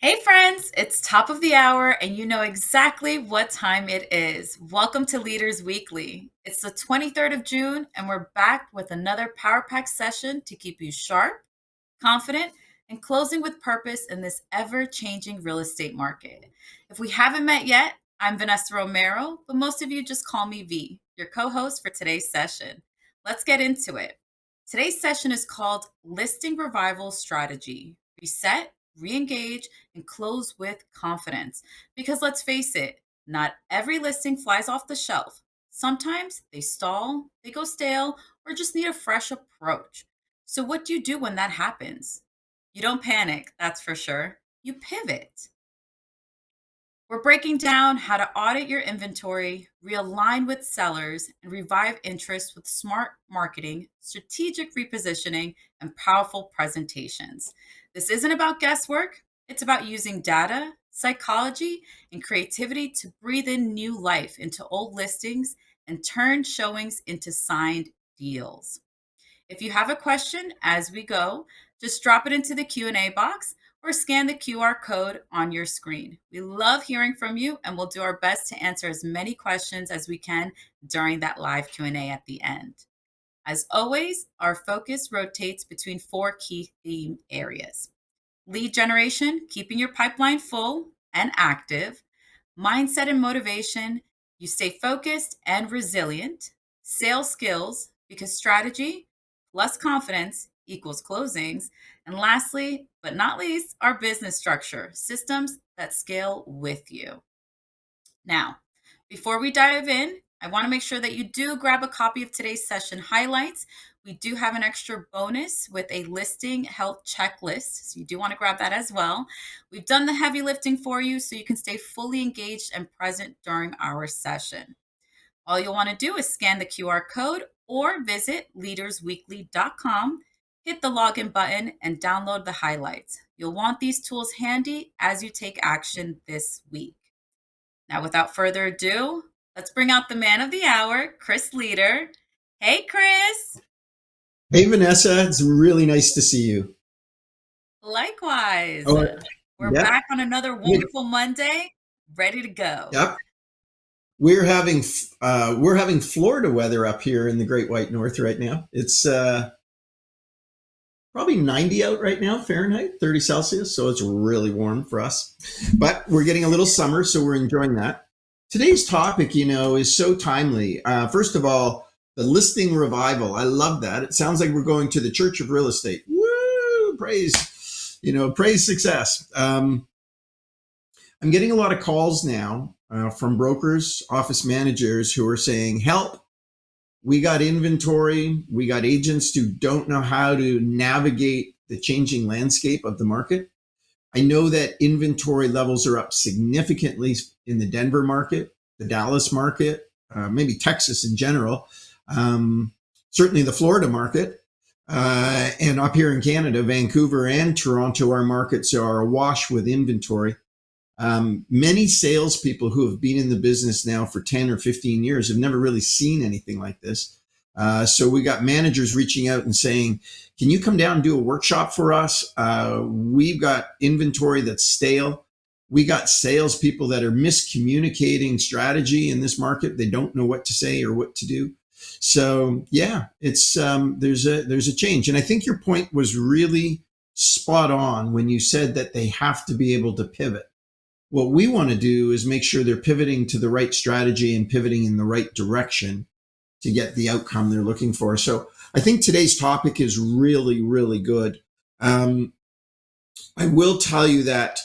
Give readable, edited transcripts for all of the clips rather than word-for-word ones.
Hey friends, it's top of the hour and you know exactly what time it is. Welcome to Leaders Weekly. It's the 23rd of June and we're back with another Power Pack session to keep you sharp, confident, and closing with purpose in this ever-changing real estate market. If we haven't met yet, I'm Vanessa Romero, but most of you just call me V, your co-host for today's session. Let's get into it. Today's session is called Listing Revival Strategy. Reset, re-engage, and close with confidence. Because let's face it, not every listing flies off the shelf. Sometimes they stall, they go stale, or just need a fresh approach. So, what do you do when that happens? You don't panic, that's for sure. You pivot. We're breaking down how to audit your inventory, realign with sellers, and revive interest with smart marketing, strategic repositioning, and powerful presentations. This isn't about guesswork, it's about using data, psychology, and creativity to breathe in new life into old listings and turn showings into signed deals. If you have a question as we go, just drop it into the Q&A box or scan the QR code on your screen. We love hearing from you and we'll do our best to answer as many questions as we can during that live Q&A at the end. As always, our focus rotates between four key theme areas: lead generation, keeping your pipeline full and active; mindset and motivation, you stay focused and resilient; sales skills, because strategy plus confidence equals closings; and lastly, but not least, our business structure, systems that scale with you. Now, before we dive in, I want to make sure that you do grab a copy of today's session highlights. We do have an extra bonus with a listing health checklist, so you do want to grab that as well. We've done the heavy lifting for you so you can stay fully engaged and present during our session. All you'll want to do is scan the QR code or visit leadersweekly.com, hit the login button, and download the highlights. You'll want these tools handy as you take action this week. Now, without further ado, let's bring out the man of the hour, Chris Leader. Hey, Chris. Hey, Vanessa, it's really nice to see you. Likewise. Oh, We're yep, back on another wonderful Monday, ready to go. yep. We're having Florida weather up here in the Great White North right now. It's probably 90 out right now, Fahrenheit, 30 Celsius, so it's really warm for us. But we're getting a little summer, so we're enjoying that. Today's topic, is so timely. First of all, the listing revival. I love that. It sounds like we're going to the Church of Real Estate. Woo! Praise success. I'm getting a lot of calls now from brokers, office managers who are saying, help, we got inventory, we got agents who don't know how to navigate the changing landscape of the market. I know that inventory levels are up significantly in the Denver market, the Dallas market, maybe Texas in general, certainly the Florida market. And up here in Canada, Vancouver and Toronto, our markets are awash with inventory. Many salespeople who have been in the business now for 10 or 15 years have never really seen anything like this. So we got managers reaching out and saying, can you come down and do a workshop for us? We've got inventory that's stale. We got salespeople that are miscommunicating strategy in this market. They don't know what to say or what to do. So yeah, it's there's a change. And I think your point was really spot on when you said that they have to be able to pivot. What we want to do is make sure they're pivoting to the right strategy and pivoting in the right direction to get the outcome they're looking for. So I think today's topic is really, really good. I will tell you that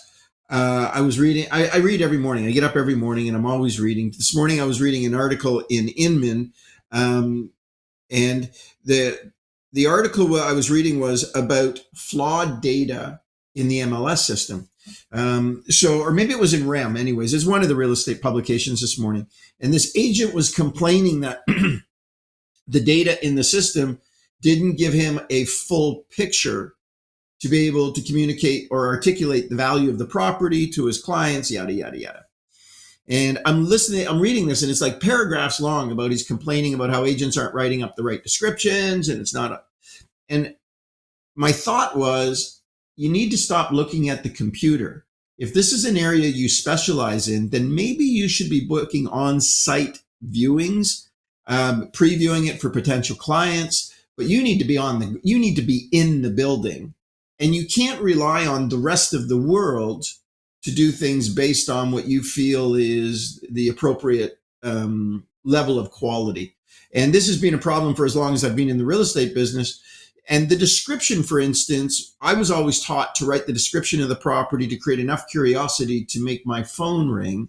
I was reading, I read every morning. I get up every morning and I'm always reading. This morning I was reading an article in Inman, and the article I was reading was about flawed data in the MLS system. Or maybe it was in REM anyways. It's one of the real estate publications this morning. And this agent was complaining that the data in the system didn't give him a full picture to be able to communicate or articulate the value of the property to his clients, yada, yada, yada. And I'm reading this, and it's like paragraphs long about he's complaining about how agents aren't writing up the right descriptions, and it's not. And my thought was, you need to stop looking at the computer If this is an area you specialize in, then maybe you should be booking on-site viewings, previewing it for potential clients. But you need to be in the building, and you can't rely on the rest of the world to do things based on what you feel is the appropriate level of quality. And this has been a problem for as long as I've been in the real estate business. And the description, for instance, I was always taught to write the description of the property to create enough curiosity to make my phone ring.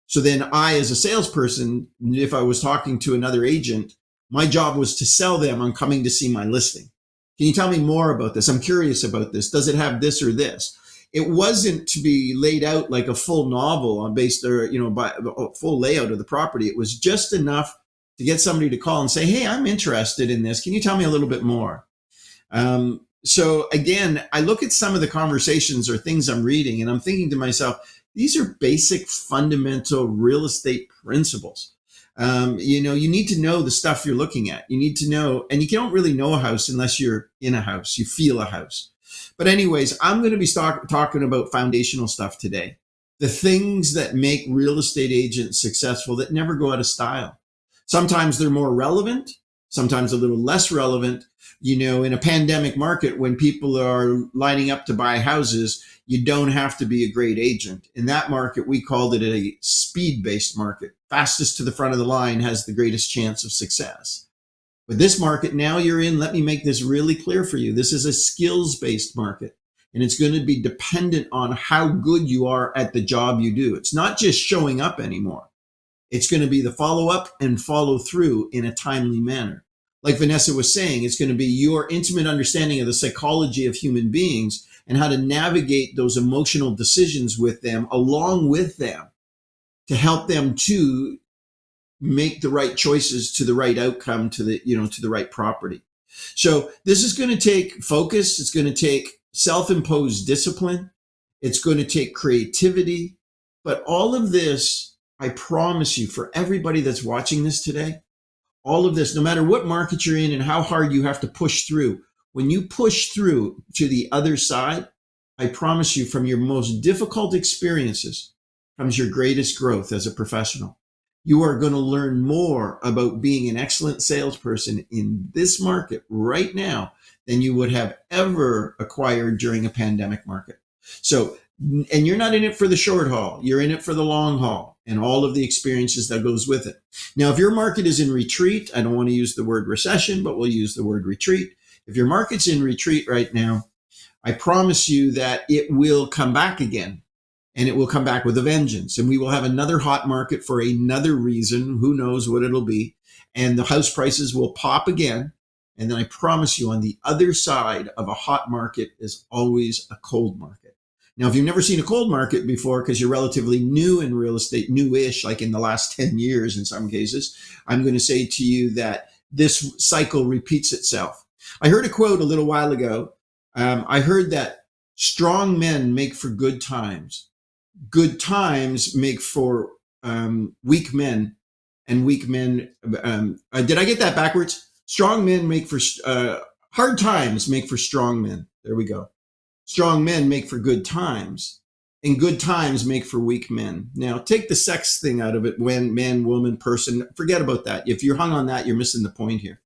So then I, as a salesperson, if I was talking to another agent, my job was to sell them on coming to see my listing. Can you tell me more about this? I'm curious about this. Does it have this or this? It wasn't to be laid out like a full novel on based or, by a full layout of the property. It was just enough to get somebody to call and say, hey, I'm interested in this. Can you tell me a little bit more? So again, I look at some of the conversations or things I'm reading and I'm thinking to myself, these are basic fundamental real estate principles. You need to know the stuff you're looking at. You need to know, and you don't really know a house unless you're in a house, you feel a house. But anyways, I'm going to be talking about foundational stuff today. The things that make real estate agents successful that never go out of style. Sometimes they're more relevant, sometimes a little less relevant. In a pandemic market, when people are lining up to buy houses, you don't have to be a great agent. In that market, we called it a speed-based market. Fastest to the front of the line has the greatest chance of success. But this market now you're in, let me make this really clear for you. This is a skills-based market, and it's going to be dependent on how good you are at the job you do. It's not just showing up anymore. It's going to be the follow-up and follow through in a timely manner. Like Vanessa was saying, it's going to be your intimate understanding of the psychology of human beings and how to navigate those emotional decisions with them, along with them, to help them to make the right choices to the right outcome, to the right property. So this is going to take focus. It's going to take self-imposed discipline. It's going to take creativity. But all of this, I promise you, for everybody that's watching this today, all of this, no matter what market you're in and how hard you have to push through, when you push through to the other side, I promise you, from your most difficult experiences comes your greatest growth as a professional. You are going to learn more about being an excellent salesperson in this market right now than you would have ever acquired during a pandemic market. So, and you're not in it for the short haul, you're in it for the long haul and all of the experiences that goes with it. Now, if your market is in retreat, I don't want to use the word recession, but we'll use the word retreat. If your market's in retreat right now, I promise you that it will come back again, and it will come back with a vengeance, and we will have another hot market for another reason. Who knows what it'll be? And the house prices will pop again. And then I promise you, on the other side of a hot market is always a cold market. Now, if you've never seen a cold market before, because you're relatively new in real estate, newish, like in the last 10 years in some cases, I'm going to say to you that this cycle repeats itself. I heard a quote a little while ago. I heard that strong men make for good times. Good times make for weak men, and weak men. Did I get that backwards? Strong men make for hard times make for strong men. There we go. Strong men make for good times, and good times make for weak men. Now, take the sex thing out of it. When man, woman, person, forget about that. If you're hung on that, you're missing the point here.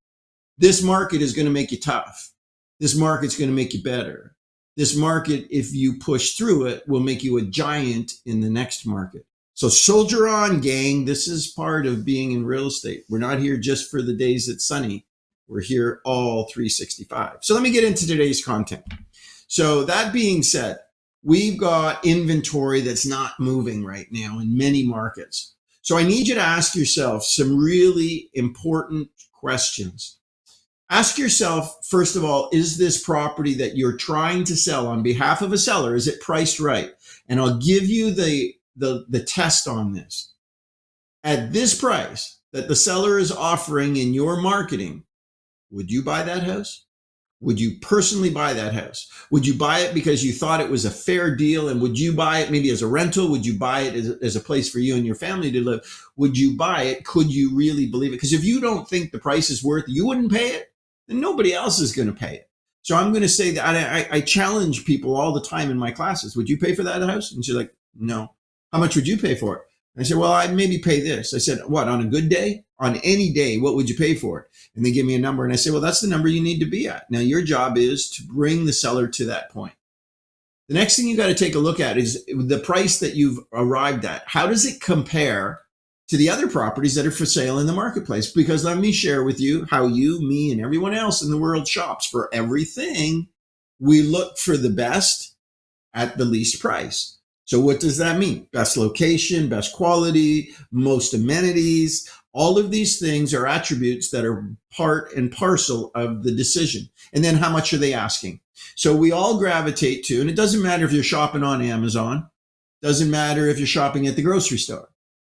This market is going to make you tough. This market's going to make you better. This market, if you push through it, will make you a giant in the next market. So soldier on, gang. This is part of being in real estate. We're not here just for the days it's sunny. We're here all 365. So let me get into today's content. So that being said, we've got inventory that's not moving right now in many markets. So I need you to ask yourself some really important questions. Ask yourself, first of all, is this property that you're trying to sell on behalf of a seller, is it priced right? And I'll give you the test on this. At this price that the seller is offering in your marketing, would you buy that house? Would you personally buy that house? Would you buy it because you thought it was a fair deal? And would you buy it maybe as a rental? Would you buy it as a place for you and your family to live? Would you buy it? Could you really believe it? Because if you don't think the price is worth it, you wouldn't pay it, then nobody else is going to pay it. So I'm going to say that I challenge people all the time in my classes. Would you pay for that house? And she's like, no. How much would you pay for it? And I said, well, I'd maybe pay this. I said, what, on a good day? On any day, what would you pay for it? And they give me a number. And I say, well, that's the number you need to be at. Now, your job is to bring the seller to that point. The next thing you got to take a look at is the price that you've arrived at. How does it compare to the other properties that are for sale in the marketplace? Because let me share with you how you, me, and everyone else in the world shops for everything. We look for the best at the least price. So what does that mean? Best location, best quality, most amenities. All of these things are attributes that are part and parcel of the decision. And then how much are they asking? So we all gravitate to, and it doesn't matter if you're shopping on Amazon, doesn't matter if you're shopping at the grocery store,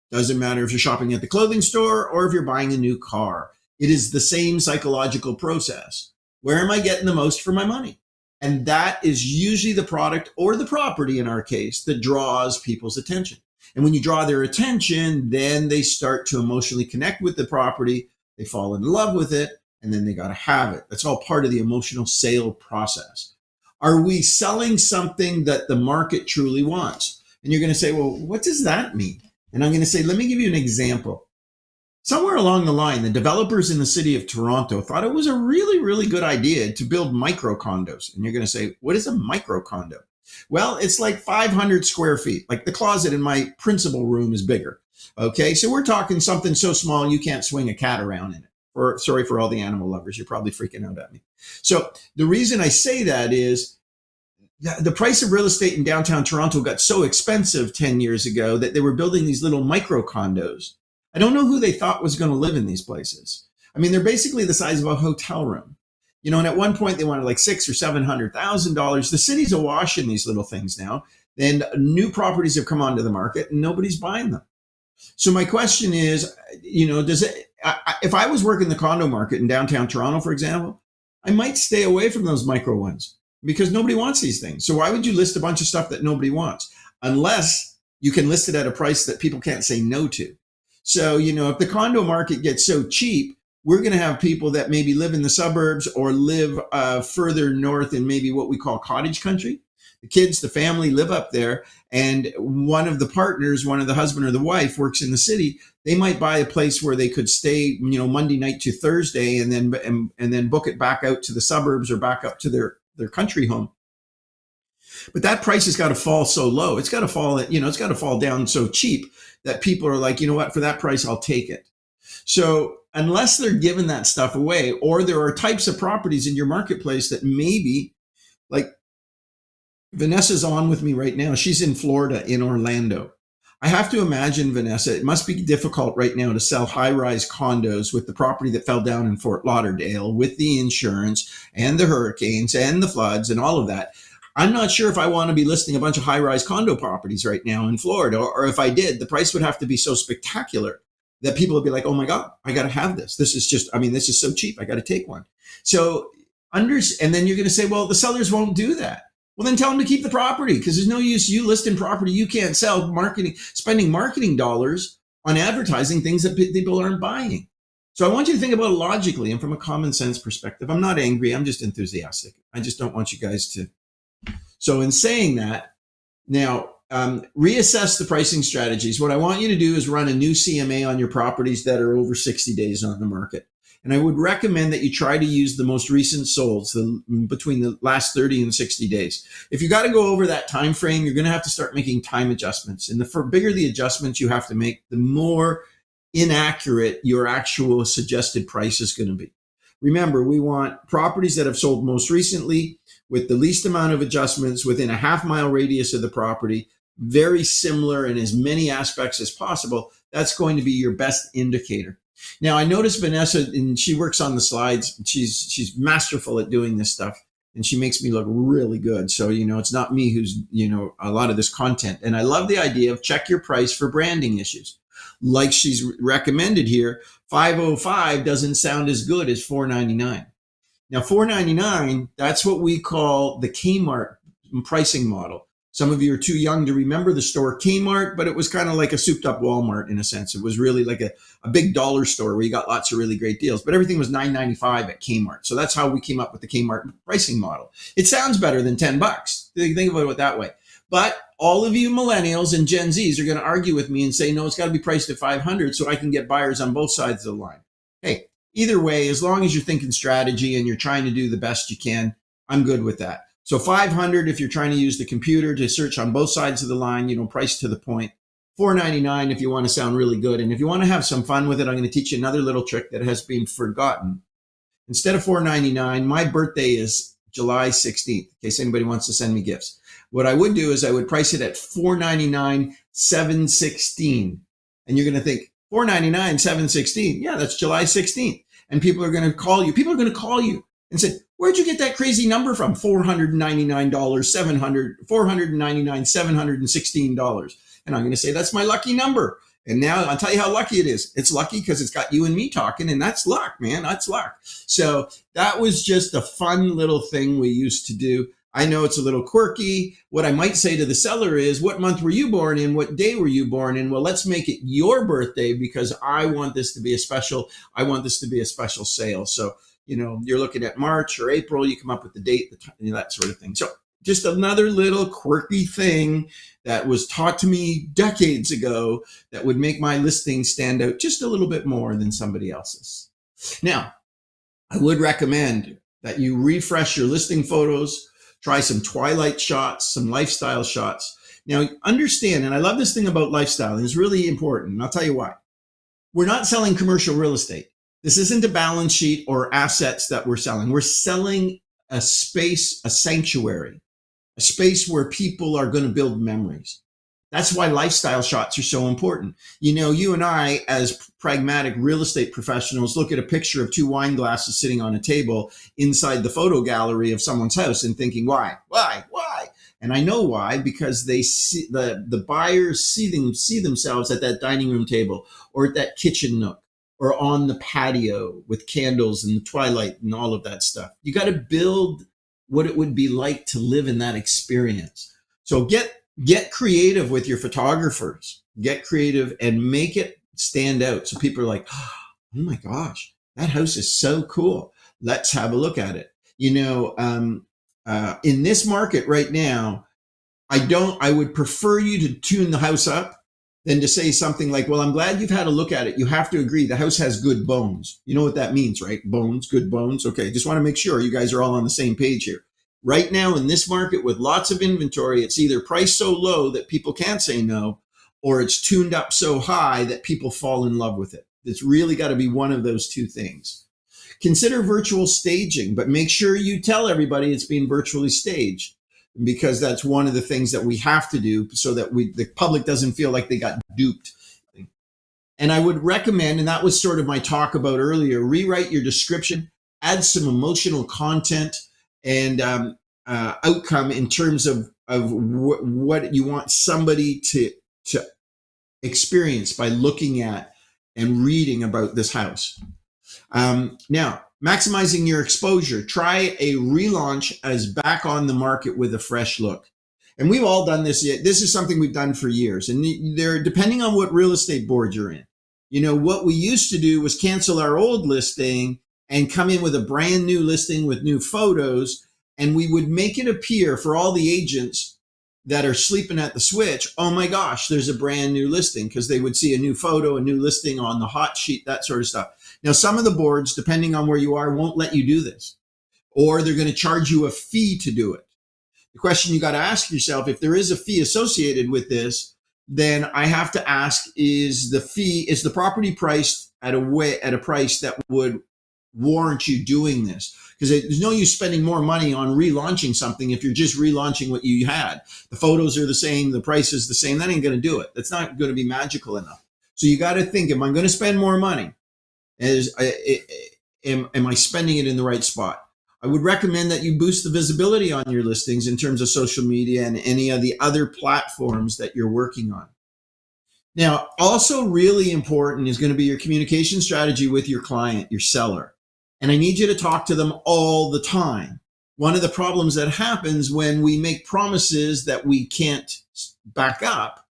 doesn't matter if you're shopping at the clothing store or if you're buying a new car. It is the same psychological process. Where am I getting the most for my money? And that is usually the product or the property in our case that draws people's attention. And when you draw their attention, then they start to emotionally connect with the property. They fall in love with it, and then they got to have it. That's all part of the emotional sale process. Are we selling something that the market truly wants? And you're going to say, well, what does that mean? And I'm going to say, let me give you an example. Somewhere along the line, the developers in the city of Toronto thought it was a really, really good idea to build micro condos. And you're going to say, what is a micro condo? Well, it's like 500 square feet. Like the closet in my principal room is bigger. Okay, so we're talking something so small you can't swing a cat around in it. Or sorry for all the animal lovers, you're probably freaking out at me. So the reason I say that is the price of real estate in downtown Toronto got so expensive 10 years ago that they were building these little micro condos. I don't know who they thought was going to live in these places. I mean, they're basically the size of a hotel room. You know, and at one point they wanted like $600,000 or $700,000. The city's awash in these little things now. And new properties have come onto the market and nobody's buying them. So my question is, you know, if I was working the condo market in downtown Toronto, for example, I might stay away from those micro ones because nobody wants these things. So why would you list a bunch of stuff that nobody wants? Unless you can list it at a price that people can't say no to. So, you know, if the condo market gets so cheap, we're going to have people that maybe live in the suburbs or live further north in maybe what we call cottage country. The kids, the family live up there, and one of the partners, one of the husband or the wife works in the city. They might buy a place where they could stay, you know, Monday night to Thursday, and then book it back out to the suburbs or back up to their country home. But that price has got to fall so low. It's got to fall, you know, it's got to fall down so cheap that people are like, you know what, for that price, I'll take it. So unless they're giving that stuff away, or there are types of properties in your marketplace that maybe, like Vanessa's on with me right now. She's in Florida, in Orlando. I have to imagine, Vanessa, it must be difficult right now to sell high-rise condos with the property that fell down in Fort Lauderdale, with the insurance and the hurricanes and the floods and all of that. I'm not sure if I want to be listing a bunch of high-rise condo properties right now in Florida, or if I did, the price would have to be so spectacular that people would be like, oh my God, I got to have this. This is just, I mean, this is so cheap. I got to take one. So, and then you're going to say, well, the sellers won't do that. Well, then tell them to keep the property, because there's no use you listing property you can't sell, spending marketing dollars on advertising things that people aren't buying. So I want you to think about it logically and from a common sense perspective. I'm not angry. I'm just enthusiastic. I just don't want you guys to. So in saying that, now reassess the pricing strategies. What I want you to do is run a new CMA on your properties that are over 60 days on the market. And I would recommend that you try to use the most recent solds, between the last 30 and 60 days. If you got to go over that time frame, you're going to have to start making time adjustments. And the bigger the adjustments you have to make, the more inaccurate your actual suggested price is going to be. Remember, we want properties that have sold most recently with the least amount of adjustments within a half-mile radius of the property, very similar in as many aspects as possible. That's going to be your best indicator. Now, I noticed Vanessa, and she works on the slides. She's masterful at doing this stuff, and she makes me look really good. So, you know, it's not me who's, you know, a lot of this content. And I love the idea of check your price for branding issues. Like she's recommended here, 505 doesn't sound as good as 499. Now, 499, that's what we call the Kmart pricing model. Some of you are too young to remember the store Kmart, but it was kind of like a souped up Walmart in a sense. It was really like a big dollar store where you got lots of really great deals, but everything was $9.95 at Kmart. So that's how we came up with the Kmart pricing model. It sounds better than $10. Think about it that way. But all of you millennials and Gen Zs are going to argue with me and say, no, it's got to be priced at 500 so I can get buyers on both sides of the line. Hey, either way, as long as you're thinking strategy and you're trying to do the best you can, I'm good with that. So 500 if you're trying to use the computer to search on both sides of the line, price to the point. $4.99 if you want to sound really good. And if you want to have some fun with it, I'm going to teach you another little trick that has been forgotten. Instead of $4.99, my birthday is July 16th, in case anybody wants to send me gifts. What I would do is I would price it at $4.99, $7.16. And you're going to think, $4.99, $7.16. Yeah, that's July 16th. And people are going to call you. People are going to call you and say, where'd you get that crazy number from? $499, $716. And I'm going to say, that's my lucky number. And now I'll tell you how lucky it is. It's lucky because it's got you and me talking, and that's luck, man. That's luck. So that was just a fun little thing we used to do. I know it's a little quirky. What I might say to the seller is, what month were you born in? What day were you born in? Well, let's make it your birthday because I want this to be a special sale. So, you're looking at March or April, you come up with the date, that sort of thing. So just another little quirky thing that was taught to me decades ago that would make my listing stand out just a little bit more than somebody else's. Now, I would recommend that you refresh your listing photos, try some twilight shots, some lifestyle shots. Now, understand, and I love this thing about lifestyle, and it's really important, and I'll tell you why. We're not selling commercial real estate. This isn't a balance sheet or assets that we're selling. We're selling a space, a sanctuary, a space where people are going to build memories. That's why lifestyle shots are so important. You and I, as pragmatic real estate professionals, look at a picture of two wine glasses sitting on a table inside the photo gallery of someone's house and thinking, why? And I know why, because they see the buyers see themselves at that dining room table or at that kitchen nook or on the patio with candles and the twilight and all of that stuff. You got to build what it would be like to live in that experience. So get creative with your photographers. Get creative and make it stand out. So people are like, oh my gosh, that house is so cool. Let's have a look at it. In this market right now, I would prefer you to tune the house up than to say something like, well, I'm glad you've had a look at it. You have to agree the house has good bones. You know what that means, right? Bones, good bones. Okay, just want to make sure you guys are all on the same page here. Right now in this market with lots of inventory, it's either priced so low that people can't say no, or it's tuned up so high that people fall in love with it. It's really got to be one of those two things. Consider virtual staging, but make sure you tell everybody it's being virtually staged, because that's one of the things that we have to do so that the public doesn't feel like they got duped. And I would recommend, and that was sort of my talk about earlier, rewrite your description, add some emotional content and outcome in terms of what you want somebody to experience by looking at and reading about this house. Now, maximizing your exposure. Try a relaunch as back on the market with a fresh look. And we've all done this. This is something we've done for years. And they're depending on what real estate board you're in. What we used to do was cancel our old listing and come in with a brand new listing with new photos. And we would make it appear for all the agents that are sleeping at the switch, oh my gosh, there's a brand new listing, because they would see a new photo, a new listing on the hot sheet, that sort of stuff. Now, some of the boards, depending on where you are, won't let you do this, or they're going to charge you a fee to do it. The question you got to ask yourself, if there is a fee associated with this, then I have to ask, is the property priced at a price that would warrant you doing this? Because there's no use spending more money on relaunching something if you're just relaunching what you had. The photos are the same, the price is the same. That ain't going to do it. That's not going to be magical enough. So you got to think, am I going to spend more money? Am I spending it in the right spot? I would recommend that you boost the visibility on your listings in terms of social media and any of the other platforms that you're working on. Now, also really important is going to be your communication strategy with your client, your seller. And I need you to talk to them all the time. One of the problems that happens when we make promises that we can't back up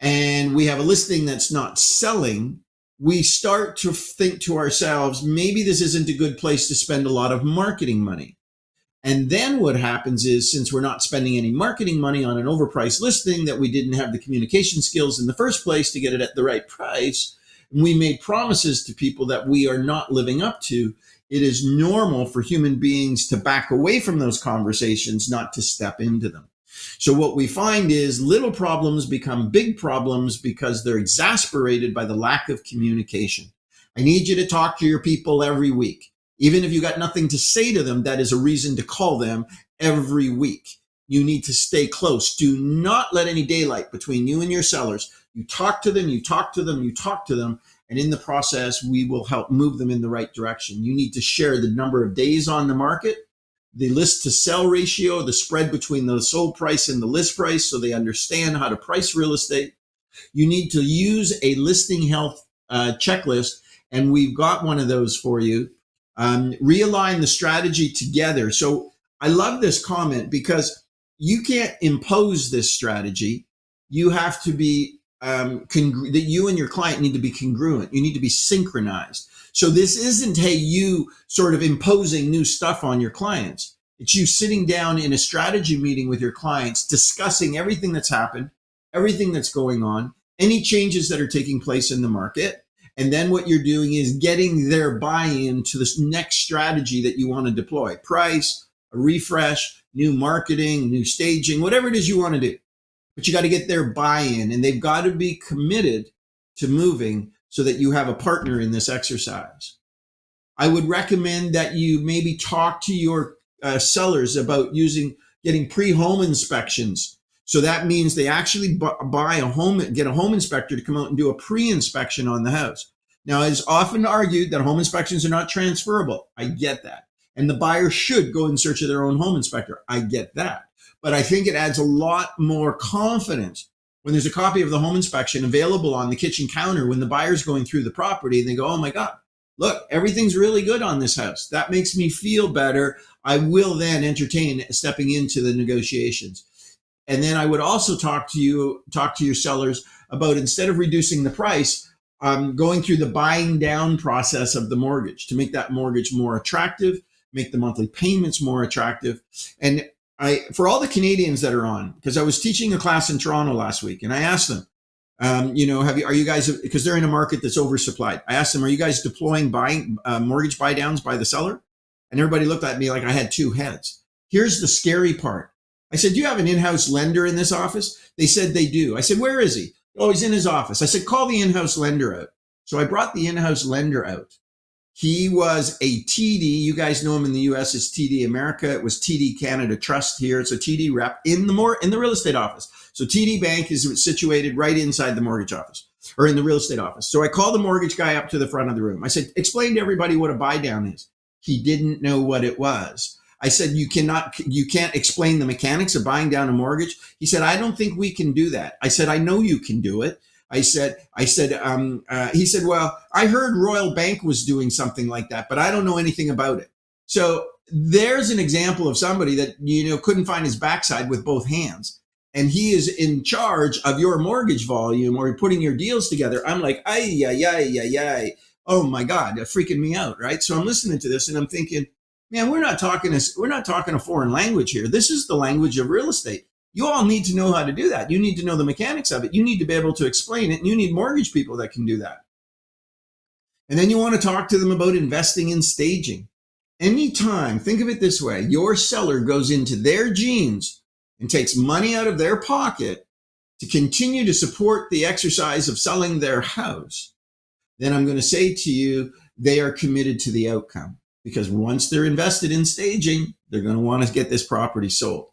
and we have a listing that's not selling, we start to think to ourselves, maybe this isn't a good place to spend a lot of marketing money. And then what happens is, since we're not spending any marketing money on an overpriced listing that we didn't have the communication skills in the first place to get it at the right price, and we made promises to people that we are not living up to, it is normal for human beings to back away from those conversations, not to step into them. So what we find is little problems become big problems because they're exasperated by the lack of communication. I need you to talk to your people every week. Even if you got nothing to say to them, that is a reason to call them every week. You need to stay close. Do not let any daylight between you and your sellers. You talk to them, you talk to them, you talk to them, and in the process, we will help move them in the right direction. You need to share the number of days on the market, the list to sell ratio, the spread between the sold price and the list price, so they understand how to price real estate. You need to use a listing health checklist, and we've got one of those for you. Realign the strategy together. So I love this comment because you can't impose this strategy. You have to be that you and your client need to be congruent. You need to be synchronized. So this isn't, hey, you sort of imposing new stuff on your clients. It's you sitting down in a strategy meeting with your clients, discussing everything that's happened, everything that's going on, any changes that are taking place in the market. And then what you're doing is getting their buy-in to this next strategy that you want to deploy. Price, a refresh, new marketing, new staging, whatever it is you want to do. But you got to get their buy-in, and they've got to be committed to moving so that you have a partner in this exercise. I would recommend that you maybe talk to your sellers about getting pre-home inspections. So that means they actually buy a home, get a home inspector to come out and do a pre-inspection on the house. Now, it's often argued that home inspections are not transferable. I get that. And the buyer should go in search of their own home inspector. I get that. But I think it adds a lot more confidence when there's a copy of the home inspection available on the kitchen counter when the buyer's going through the property and they go, oh my God, look, everything's really good on this house. That makes me feel better. I will then entertain stepping into the negotiations. And then I would also talk to your sellers about, instead of reducing the price, going through the buying down process of the mortgage to make that mortgage more attractive, make the monthly payments more attractive. And for all the Canadians that are on, because I was teaching a class in Toronto last week, and I asked them, are you guys, because they're in a market that's oversupplied. I asked them, are you guys deploying mortgage buy downs by the seller? And everybody looked at me like I had two heads. Here's the scary part. I said, do you have an in-house lender in this office? They said they do. I said, where is he? Oh, he's in his office. I said, call the in-house lender out. So I brought the in-house lender out. He was a TD. You guys know him in the US as TD America. It was TD Canada Trust here. It's a TD rep in the real estate office. So TD Bank is situated right inside the mortgage office, or in the real estate office. So I called the mortgage guy up to the front of the room. I said, explain to everybody what a buy down is. He didn't know what it was. I said, you can't explain the mechanics of buying down a mortgage. He said, I don't think we can do that. I said, I know you can do it. He said, well, I heard Royal Bank was doing something like that, but I don't know anything about it. So there's an example of somebody that, couldn't find his backside with both hands. And he is in charge of your mortgage volume or putting your deals together. I'm like, oh my God, they're freaking me out, right? So I'm listening to this and I'm thinking, man, we're not talking a foreign language here. This is the language of real estate. You all need to know how to do that. You need to know the mechanics of it. You need to be able to explain it. And you need mortgage people that can do that. And then you want to talk to them about investing in staging. Anytime, think of it this way, your seller goes into their jeans and takes money out of their pocket to continue to support the exercise of selling their house, then I'm going to say to you, they are committed to the outcome. Because once they're invested in staging, they're going to want to get this property sold.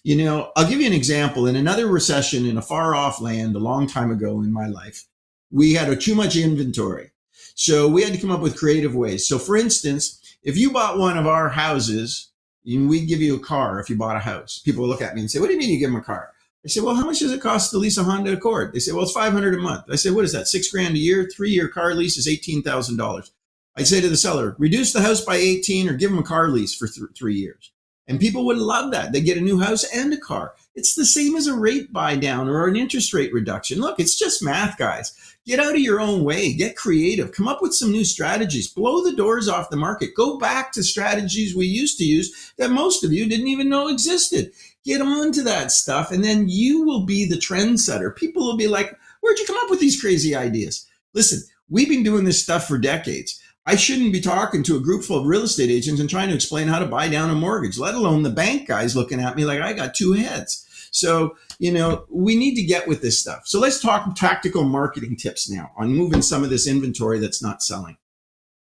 I'll give you an example. In another recession in a far off land a long time ago in my life, we had too much inventory. So we had to come up with creative ways. So for instance, if you bought one of our houses, we'd give you a car if you bought a house. People will look at me and say, what do you mean you give them a car? I say, well, how much does it cost to lease a Honda Accord? They say, well, it's $500 a month. I say, what is that? $6,000 a year? 3-year car lease is $18,000. I'd say to the seller, reduce the house by 18 or give them a car lease for 3 years. And people would love that. They get a new house and a car. It's the same as a rate buy down or an interest rate reduction. Look, it's just math, guys. Get out of your own way. Get creative. Come up with some new strategies. Blow the doors off the market. Go back to strategies we used to use that most of you didn't even know existed. Get on to that stuff, and then you will be the trendsetter. People will be like, where'd you come up with these crazy ideas? Listen, we've been doing this stuff for decades. I shouldn't be talking to a group full of real estate agents and trying to explain how to buy down a mortgage, let alone the bank guys looking at me like I got two heads. So, we need to get with this stuff. So let's talk tactical marketing tips now on moving some of this inventory that's not selling.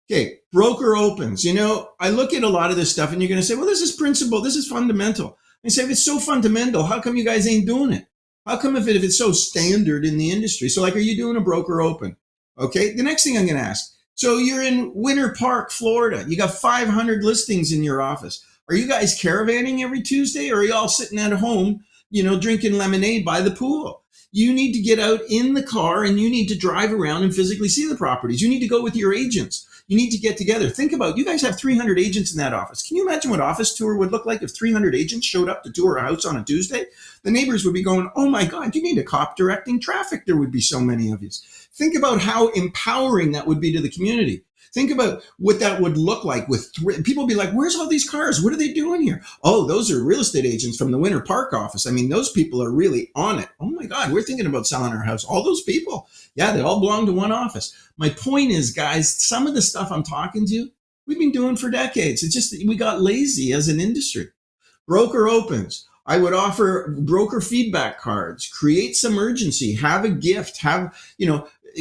Okay, broker opens. I look at a lot of this stuff and you're going to say, well, this is principle. This is fundamental. I say, if it's so fundamental, how come you guys ain't doing it? How come if it's so standard in the industry? So like, are you doing a broker open? Okay, the next thing I'm going to ask. So you're in Winter Park, Florida. You got 500 listings in your office. Are you guys caravanning every Tuesday, or are you all sitting at home, drinking lemonade by the pool? You need to get out in the car and you need to drive around and physically see the properties. You need to go with your agents. You need to get together. Think about, you guys have 300 agents in that office. Can you imagine what office tour would look like if 300 agents showed up to tour a house on a Tuesday? The neighbors would be going, oh my God, you need a cop directing traffic. There would be so many of you. Think about how empowering that would be to the community. Think about what that would look like with people be like, where's all these cars? What are they doing here? Oh, those are real estate agents from the Winter Park office. I mean, those people are really on it. Oh my God, we're thinking about selling our house. All those people. Yeah, they all belong to one office. My point is, guys, some of the stuff I'm talking to, we've been doing for decades. It's just we got lazy as an industry. Broker opens. I would offer broker feedback cards, create some urgency, have a gift,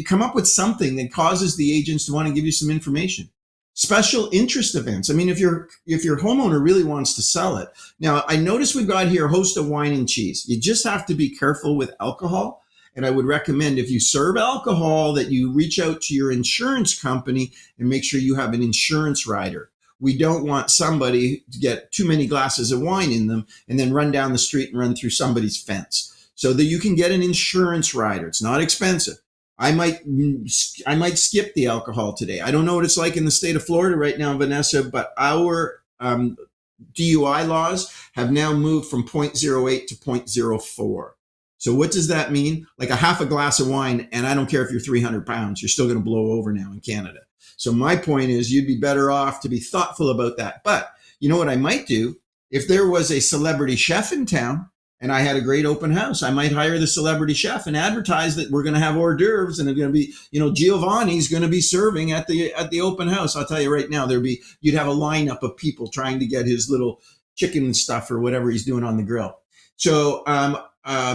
come up with something that causes the agents to want to give you some information. Special interest events. I mean, if your homeowner really wants to sell it. Now, I notice we've got here a host of wine and cheese. You just have to be careful with alcohol. And I would recommend, if you serve alcohol, that you reach out to your insurance company and make sure you have an insurance rider. We don't want somebody to get too many glasses of wine in them and then run down the street and run through somebody's fence. So that you can get an insurance rider. It's not expensive. I might skip the alcohol today. I don't know what it's like in the state of Florida right now, Vanessa, but our DUI laws have now moved from 0.08 to 0.04. So what does that mean? Like a half a glass of wine, and I don't care if you're 300 pounds, you're still going to blow over now in Canada. So my point is, you'd be better off to be thoughtful about that. But you know what I might do? If there was a celebrity chef in town and I had a great open house, I might hire the celebrity chef and advertise that we're going to have hors d'oeuvres and it's going to be, Giovanni's going to be serving at the open house. I'll tell you right now, you'd have a lineup of people trying to get his little chicken stuff or whatever he's doing on the grill. So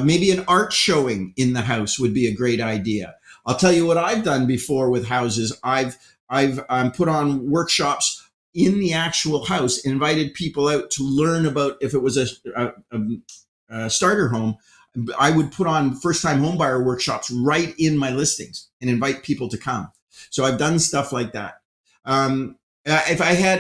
maybe an art showing in the house would be a great idea. I'll tell you what I've done before with houses. I've put on workshops in the actual house, invited people out to learn about, if it was a starter home, I would put on first-time homebuyer workshops right in my listings and invite people to come. So I've done stuff like that. I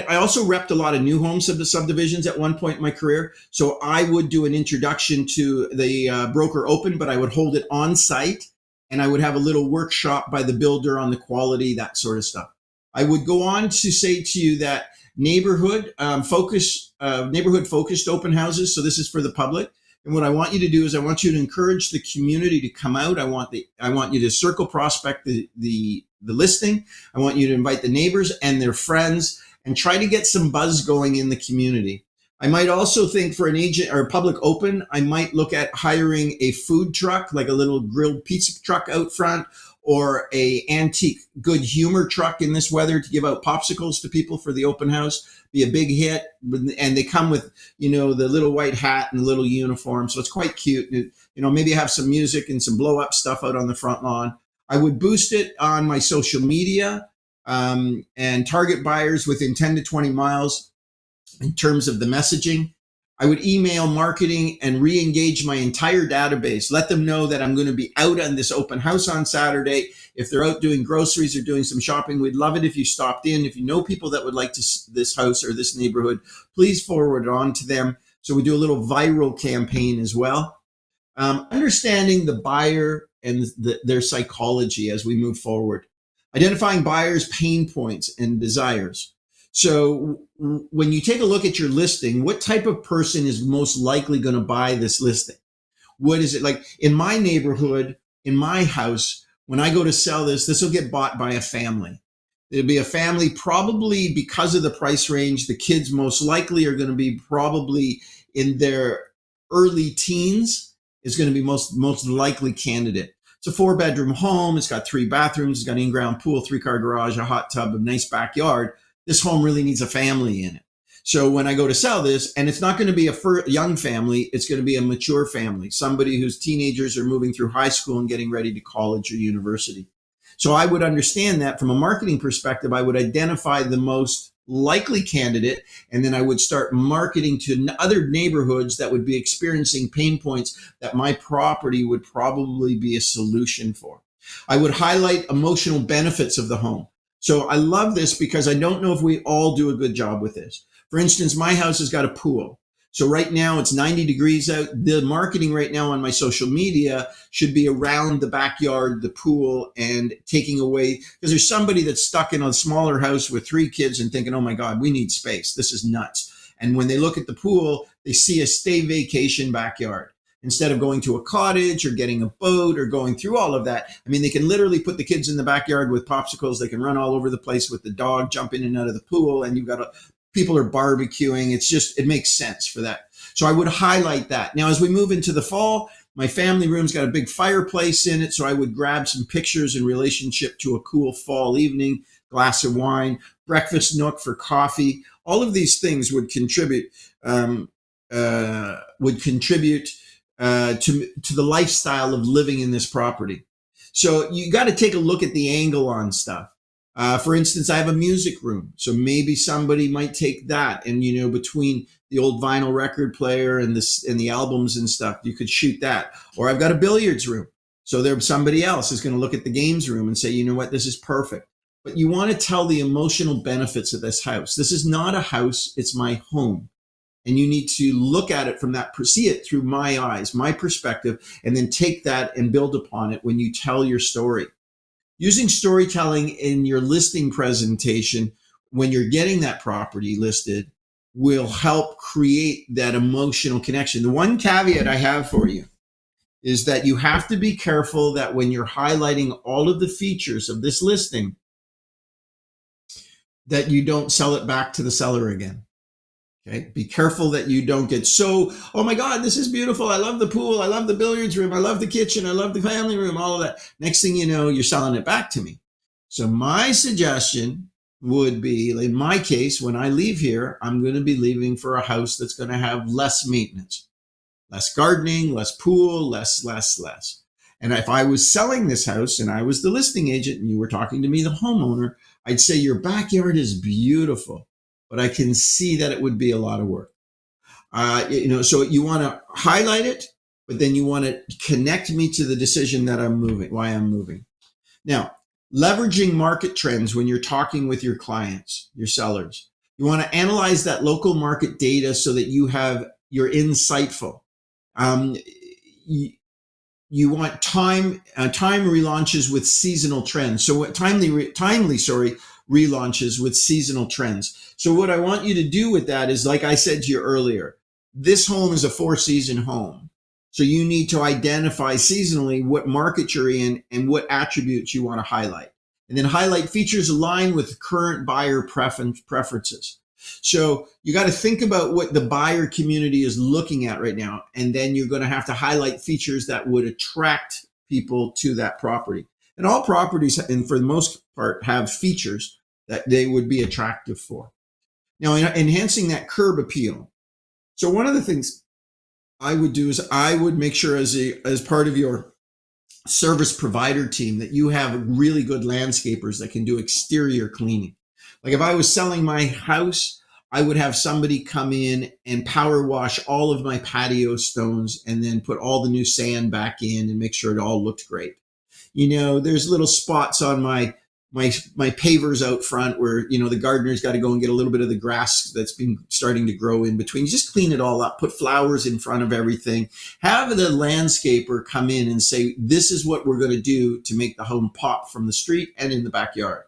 also repped a lot of new home subdivisions at one point in my career. So I would do an introduction to the broker open, but I would hold it on site and I would have a little workshop by the builder on the quality, that sort of stuff. I would go on to say to you that neighborhood focused open houses. So this is for the public. And what I want you to do is I want you to encourage the community to come out. I want you to circle prospect the listing. I want you to invite the neighbors and their friends and try to get some buzz going in the community. I might also think for an agent or a public open, I might look at hiring a food truck, like a little grilled pizza truck out front, or a antique good humor truck in this weather to give out popsicles to people for the open house. Be a big hit. And they come with, the little white hat and the little uniform. So it's quite cute. Maybe have some music and some blow up stuff out on the front lawn. I would boost it on my social media and target buyers within 10 to 20 miles in terms of the messaging. I would email marketing and re-engage my entire database. Let them know that I'm going to be out on this open house on Saturday. If they're out doing groceries or doing some shopping, we'd love it if you stopped in. If you know people that would like this house or this neighborhood, please forward it on to them. So we do a little viral campaign as well. Understanding the buyer and their psychology as we move forward. Identifying buyers' pain points and desires. So when you take a look at your listing, what type of person is most likely going to buy this listing? What is it like in my neighborhood, in my house? When I go to sell this will get bought by a family. It'll be a family probably because of the price range. The kids most likely are going to be probably in their early teens is going to be most likely candidate. It's a 4-bedroom home. It's got 3 bathrooms. It's got an in-ground pool, 3-car garage, a hot tub, a nice backyard. This home really needs a family in it. So when I go to sell this, and it's not going to be a young family, it's going to be a mature family, somebody whose teenagers are moving through high school and getting ready to college or university. So I would understand that from a marketing perspective, I would identify the most likely candidate, and then I would start marketing to other neighborhoods that would be experiencing pain points that my property would probably be a solution for. I would highlight emotional benefits of the home. So I love this because I don't know if we all do a good job with this. For instance, my house has got a pool. So right now it's 90 degrees out. The marketing right now on my social media should be around the backyard, the pool, and taking away, because there's somebody that's stuck in a smaller house with 3 kids and thinking, oh my God, we need space. This is nuts. And when they look at the pool, they see a stay vacation backyard. Instead of going to a cottage or getting a boat or going through all of that, I mean, they can literally put the kids in the backyard with popsicles. They can run all over the place with the dog, jump in and out of the pool, and you've got people are barbecuing. It makes sense for that. So I would highlight that. Now, as we move into the fall, my family room's got a big fireplace in it. So I would grab some pictures in relationship to a cool fall evening, glass of wine, breakfast nook for coffee. All of these things would contribute, to the lifestyle of living in this property. So you got to take a look at the angle on stuff. For instance, I have a music room, so maybe somebody might take that, and between the old vinyl record player and the albums and stuff, you could shoot that. Or I've got a billiards room, so there somebody else is going to look at the games room and say, you know what, this is perfect. But you want to tell the emotional benefits of this house. This is not a house; it's my home. And you need to look at it from that, see it through my eyes, my perspective, and then take that and build upon it when you tell your story. Using storytelling in your listing presentation when you're getting that property listed will help create that emotional connection. The one caveat I have for you is that you have to be careful that when you're highlighting all of the features of this listing, that you don't sell it back to the seller again. Okay. Be careful that you don't get so, oh my God, this is beautiful. I love the pool. I love the billiards room. I love the kitchen. I love the family room, all of that. Next thing you know, you're selling it back to me. So my suggestion would be, in my case, when I leave here, I'm going to be leaving for a house that's going to have less maintenance, less gardening, less pool, less. And if I was selling this house and I was the listing agent and you were talking to me, the homeowner, I'd say your backyard is beautiful, but I can see that it would be a lot of work. So you want to highlight it, but then you want to connect me to the decision that I'm moving, why I'm moving. Now, leveraging market trends when you're talking with your clients, your sellers. You want to analyze that local market data so that you're insightful. You want time relaunches with seasonal trends. So what timely relaunches with seasonal trends. So what I want you to do with that is, like I said to you earlier, this home is a 4-season home. So you need to identify seasonally what market you're in and what attributes you want to highlight. And then highlight features aligned with current buyer preferences. So you got to think about what the buyer community is looking at right now. And then you're going to have to highlight features that would attract people to that property. And all properties, and for the most part, have features that they would be attractive for. Now, enhancing that curb appeal. So one of the things I would do is I would make sure as part of your service provider team that you have really good landscapers that can do exterior cleaning. Like if I was selling my house, I would have somebody come in and power wash all of my patio stones and then put all the new sand back in and make sure it all looked great. There's little spots on my pavers out front where, the gardener's got to go and get a little bit of the grass that's been starting to grow in between. Just clean it all up, put flowers in front of everything. Have the landscaper come in and say, this is what we're going to do to make the home pop from the street and in the backyard.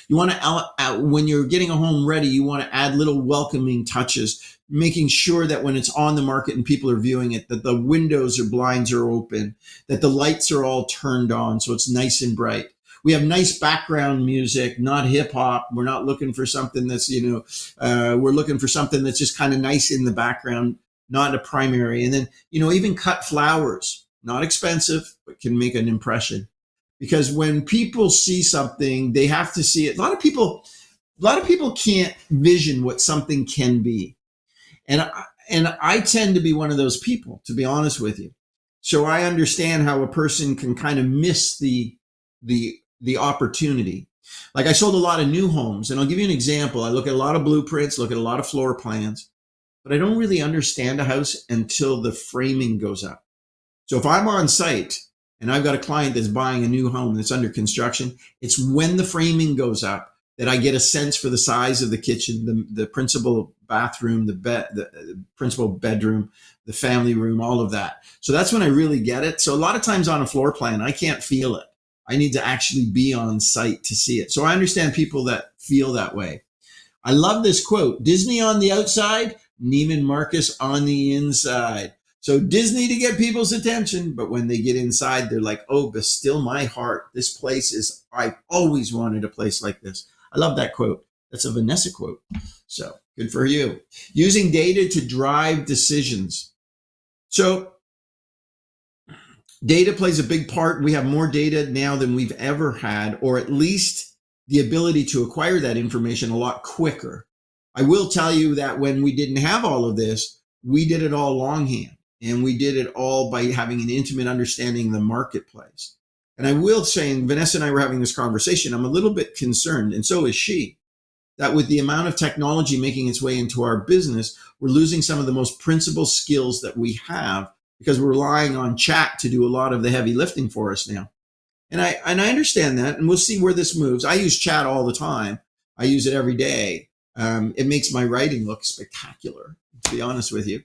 You want to, when you're getting a home ready, you want to add little welcoming touches, making sure that when it's on the market and people are viewing it, that the windows or blinds are open, that the lights are all turned on so it's nice and bright. We have nice background music, not hip hop. We're not looking for something that's, we're looking for something that's just kind of nice in the background, not a primary. And then, even cut flowers, not expensive, but can make an impression. Because when people see something, they have to see it. A lot of people can't vision what something can be. And I tend to be one of those people, to be honest with you. So I understand how a person can kind of miss the opportunity. Like, I sold a lot of new homes, and I'll give you an example. I look at a lot of blueprints, look at a lot of floor plans, but I don't really understand a house until the framing goes up. So if I'm on site and I've got a client that's buying a new home that's under construction, it's when the framing goes up that I get a sense for the size of the kitchen, the principal bathroom, the principal bedroom, the family room, all of that. So that's when I really get it. So a lot of times on a floor plan, I can't feel it. I need to actually be on site to see it. So I understand people that feel that way. I love this quote: Disney on the outside, Neiman Marcus on the inside. So Disney to get people's attention, but when they get inside, they're like, oh, but still my heart. This place is, I've always wanted a place like this. I love that quote. That's a Vanessa quote. So good for you. Using data to drive decisions. So data plays a big part. We have more data now than we've ever had, or at least the ability to acquire that information a lot quicker. I will tell you that when we didn't have all of this, we did it all longhand, and we did it all by having an intimate understanding of the marketplace. And I will say, and Vanessa and I were having this conversation, I'm a little bit concerned, and so is she, that with the amount of technology making its way into our business, we're losing some of the most principal skills that we have because we're relying on chat to do a lot of the heavy lifting for us now. And I understand that, and we'll see where this moves. I use chat all the time. I use it every day. It makes my writing look spectacular, to be honest with you.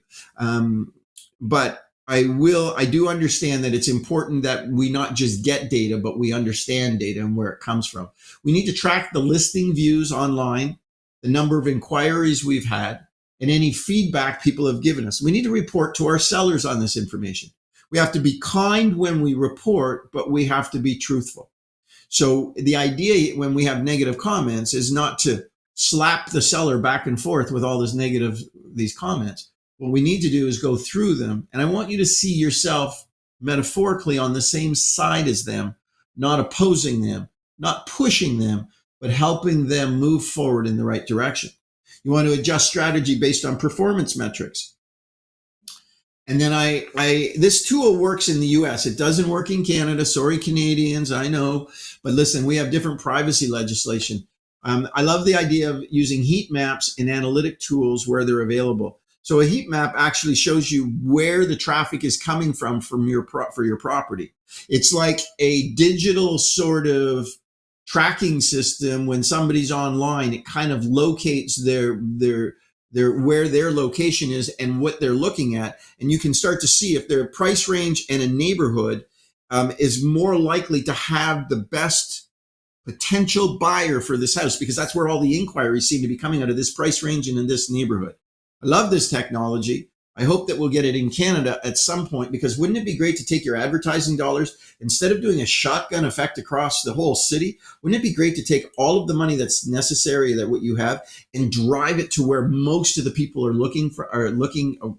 But I do understand that it's important that we not just get data, but we understand data and where it comes from. We need to track the listing views online, the number of inquiries we've had, and any feedback people have given us. We need to report to our sellers on this information. We have to be kind when we report, but we have to be truthful. So the idea when we have negative comments is not to slap the seller back and forth with all these comments. What we need to do is go through them. And I want you to see yourself metaphorically on the same side as them, not opposing them, not pushing them, but helping them move forward in the right direction. You want to adjust strategy based on performance metrics. And then this tool works in the US. It doesn't work in Canada. Sorry, Canadians, I know. But listen, we have different privacy legislation. I love the idea of using heat maps and analytic tools where they're available. So a heat map actually shows you where the traffic is coming from for your property. It's like a digital sort of tracking system. When somebody's online, it kind of locates their where their location is and what they're looking at, and you can start to see if their price range and a neighborhood is more likely to have the best potential buyer for this house, because that's where all the inquiries seem to be coming out of, this price range and in this neighborhood. I love this technology. I hope that we'll get it in Canada at some point, because wouldn't it be great to take your advertising dollars, instead of doing a shotgun effect across the whole city, wouldn't it be great to take all of the money that's necessary, that what you have, and drive it to where most of the people are looking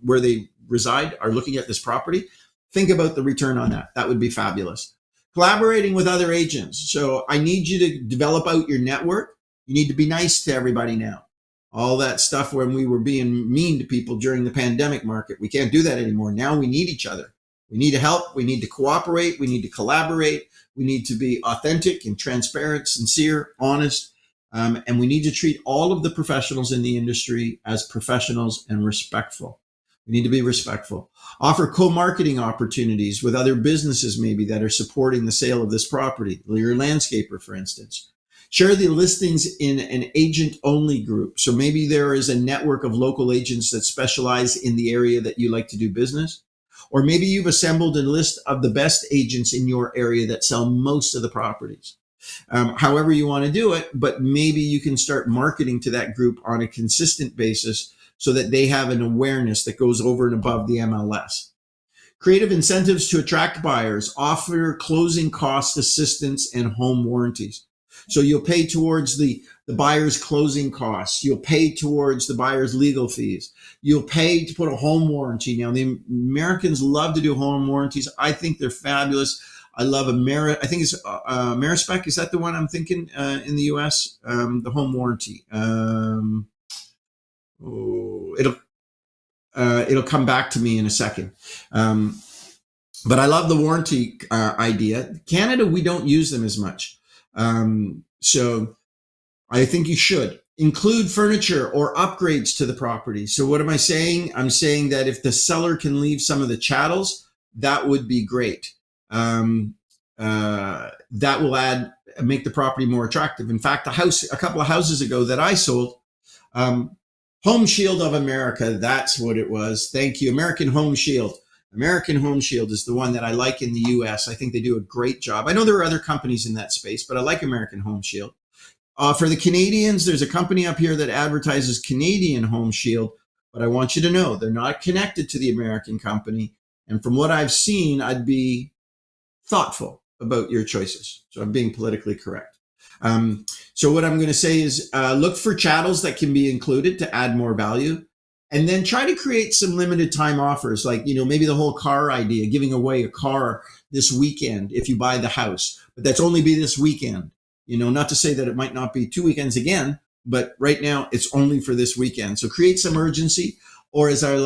where they reside, are looking at this property? Think about the return on that. That would be fabulous. Collaborating with other agents. So I need you to develop out your network. You need to be nice to everybody now. All that stuff when we were being mean to people during the pandemic market, we can't do that anymore. Now we need each other. We need to help. We need to cooperate. We need to collaborate. We need to be authentic and transparent, sincere, honest. And we need to treat all of the professionals in the industry as professionals and respectful. We need to be respectful. Offer co-marketing opportunities with other businesses maybe that are supporting the sale of this property. Your landscaper, for instance. Share the listings in an agent-only group. So maybe there is a network of local agents that specialize in the area that you like to do business. Or maybe you've assembled a list of the best agents in your area that sell most of the properties. however you want to do it, but maybe you can start marketing to that group on a consistent basis so that they have an awareness that goes over and above the MLS. Creative incentives to attract buyers, offer closing cost assistance and home warranties. So you'll pay towards the buyer's closing costs. You'll pay towards the buyer's legal fees. You'll pay to put a home warranty. Now, the Americans love to do home warranties. I think they're fabulous. I love I think it's Amerispec. Is that the one I'm thinking in the US? The home warranty. Oh, it'll come back to me in a second. But I love the warranty idea. Canada, we don't use them as much. So I think you should include furniture or upgrades to the property. So what am I saying? I'm saying that if the seller can leave some of the chattels, that would be great. That will make the property more attractive. In fact, a couple of houses ago that I sold, Home Shield of America, that's what it was. Thank you. American Home Shield. American Home Shield is the one that I like in the US. I think they do a great job. I know there are other companies in that space, but I like American Home Shield. For the Canadians, there's a company up here that advertises Canadian Home Shield, but I want you to know they're not connected to the American company. And from what I've seen, I'd be thoughtful about your choices. So I'm being politically correct. So what I'm going to say is look for chattels that can be included to add more value. And then try to create some limited time offers, like, maybe the whole car idea, giving away a car this weekend if you buy the house, but that's only be this weekend. Not to say that it might not be 2 weekends again, but right now it's only for this weekend. So create some urgency, or as our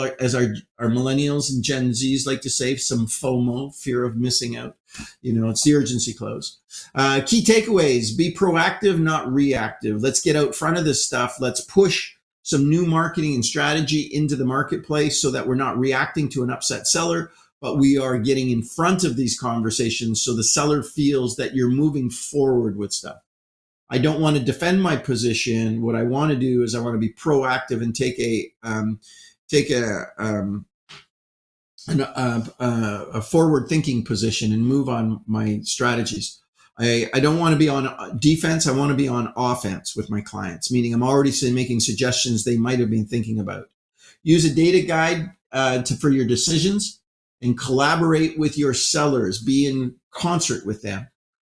millennials and Gen Zs like to say, some FOMO, fear of missing out. It's the urgency clause. Key takeaways: be proactive, not reactive. Let's get out front of this stuff. Let's push some new marketing and strategy into the marketplace so that we're not reacting to an upset seller, but we are getting in front of these conversations so the seller feels that you're moving forward with stuff. I don't want to defend my position. What I want to do is I want to be proactive and take a forward-thinking position and move on my strategies. I don't want to be on defense. I want to be on offense with my clients, meaning I'm already making suggestions they might have been thinking about. Use a data guide for your decisions and collaborate with your sellers. Be in concert with them.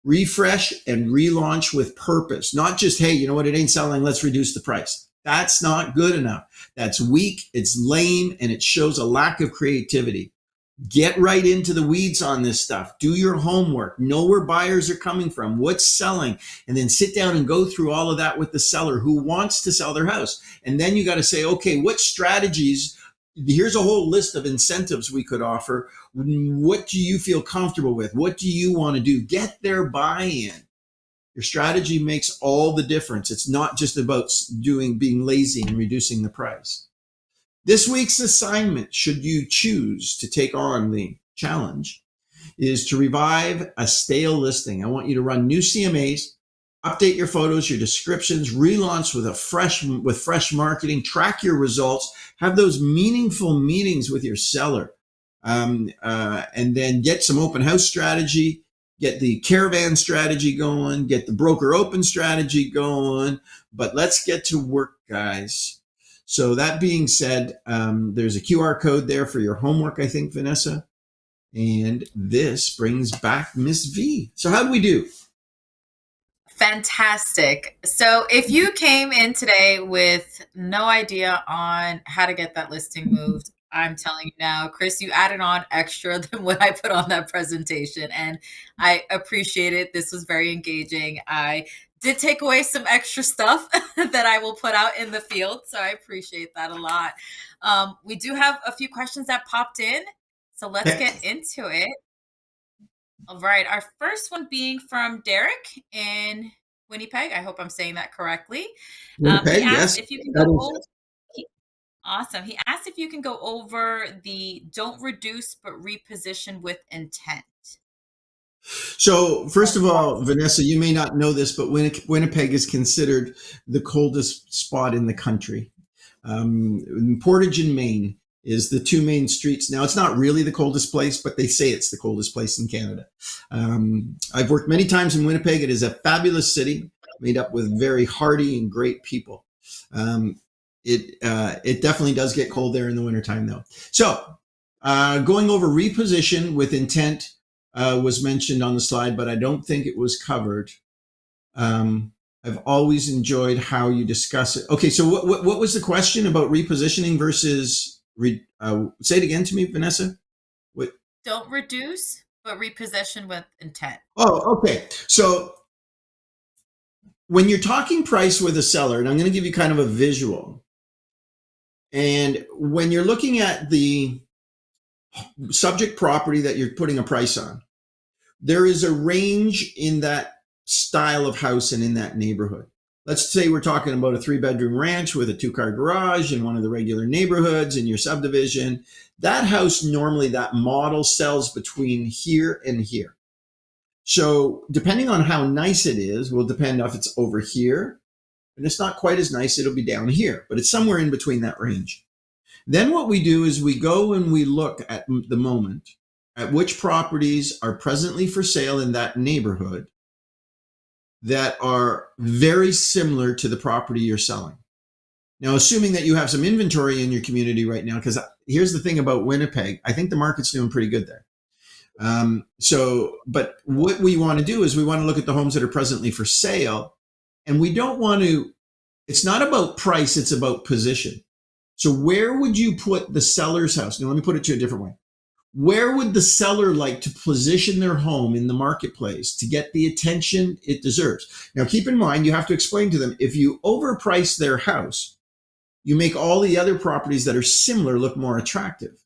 Refresh and relaunch with purpose, not just, hey, you know what, it ain't selling, let's reduce the price. That's not good enough. That's weak, it's lame, and it shows a lack of creativity. Get right into the weeds on this stuff. Do your homework. Know where buyers are coming from, what's selling, and then sit down and go through all of that with the seller who wants to sell their house. And then you got to say, okay, what strategies? Here's a whole list of incentives we could offer. What do you feel comfortable with? What do you want to do? Get their buy-in. Your strategy makes all the difference. It's not just about being lazy and reducing the price. This week's assignment, should you choose to take on the challenge, is to revive a stale listing. I want you to run new CMAs, update your photos, your descriptions, relaunch with fresh marketing, track your results, have those meaningful meetings with your seller, and then get some open house strategy, get the caravan strategy going, get the broker open strategy going. But let's get to work, guys. So that being said, there's a QR code there for your homework, I think, Vanessa. And this brings back Miss V. So how do we do? Fantastic. So if you came in today with no idea on how to get that listing moved, I'm telling you now, Chris, you added on extra than what I put on that presentation, and I appreciate it. This was very engaging. I did take away some extra stuff that I will put out in the field, so I appreciate that a lot. We do have a few questions that popped in, so let's get into it. All right, our first one being from Derek in Winnipeg. I hope I'm saying that correctly. He Winnipeg, asked yes. if you can That go is. over. Awesome. He asked if you can go over the don't reduce but reposition with intent. So first of all, Vanessa, you may not know this, but Winnipeg is considered the coldest spot in the country. Portage in Maine is the two main streets. Now, it's not really the coldest place, but they say it's the coldest place in Canada. I've worked many times in Winnipeg. It is a fabulous city made up with very hardy and great people. It definitely does get cold there in the wintertime, though. So, going over reposition with intent was mentioned on the slide, but I don't think it was covered. I've always enjoyed how you discuss it. Okay, so what was the question about repositioning versus say it again to me, Vanessa? What? Don't reduce, but reposition with intent. Oh, okay. So when you're talking price with a seller, and I'm going to give you kind of a visual, and when you're looking at the subject property that you're putting a price on, there is a range in that style of house and in that neighborhood. Let's say we're talking about a 3-bedroom ranch with a 2-car garage in one of the regular neighborhoods in your subdivision. That house, normally that model sells between here and here. So depending on how nice it is, will depend if it's over here and it's not quite as nice, it'll be down here, but it's somewhere in between that range. Then what we do is we go and we look at the moment at which properties are presently for sale in that neighborhood that are very similar to the property you're selling. Now, assuming that you have some inventory in your community right now, because here's the thing about Winnipeg, I think the market's doing pretty good there. But what we want to do is we want to look at the homes that are presently for sale, and we don't want to, it's not about price, it's about position. So where would you put the seller's house? Now, let me put it to a different way. Where would the seller like to position their home in the marketplace to get the attention it deserves? Now, keep in mind, you have to explain to them, if you overprice their house, you make all the other properties that are similar look more attractive.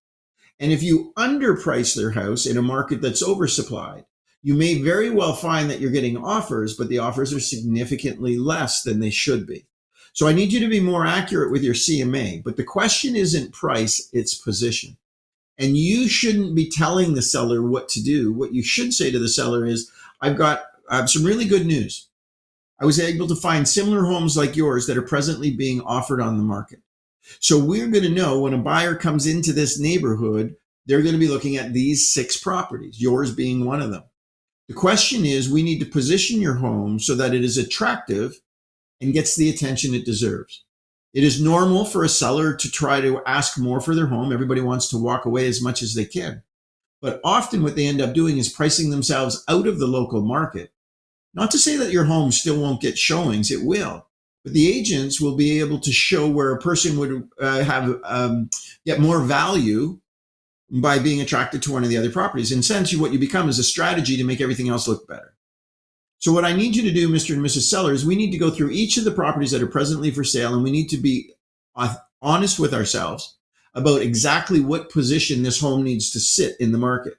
And if you underprice their house in a market that's oversupplied, you may very well find that you're getting offers, but the offers are significantly less than they should be. So I need you to be more accurate with your CMA, but the question isn't price, it's position. And you shouldn't be telling the seller what to do. What you should say to the seller is, I've got some really good news. I was able to find similar homes like yours that are presently being offered on the market. So we're going to know when a buyer comes into this neighborhood, they're going to be looking at these 6 properties, yours being one of them. The question is, we need to position your home so that it is attractive and gets the attention it deserves. It is normal for a seller to try to ask more for their home. Everybody wants to walk away as much as they can. But often what they end up doing is pricing themselves out of the local market. Not to say that your home still won't get showings, it will. But the agents will be able to show where a person would get more value by being attracted to one of the other properties. In a sense, what you become is a strategy to make everything else look better. So what I need you to do, Mr. and Mrs. Sellers, we need to go through each of the properties that are presently for sale, and we need to be honest with ourselves about exactly what position this home needs to sit in the market.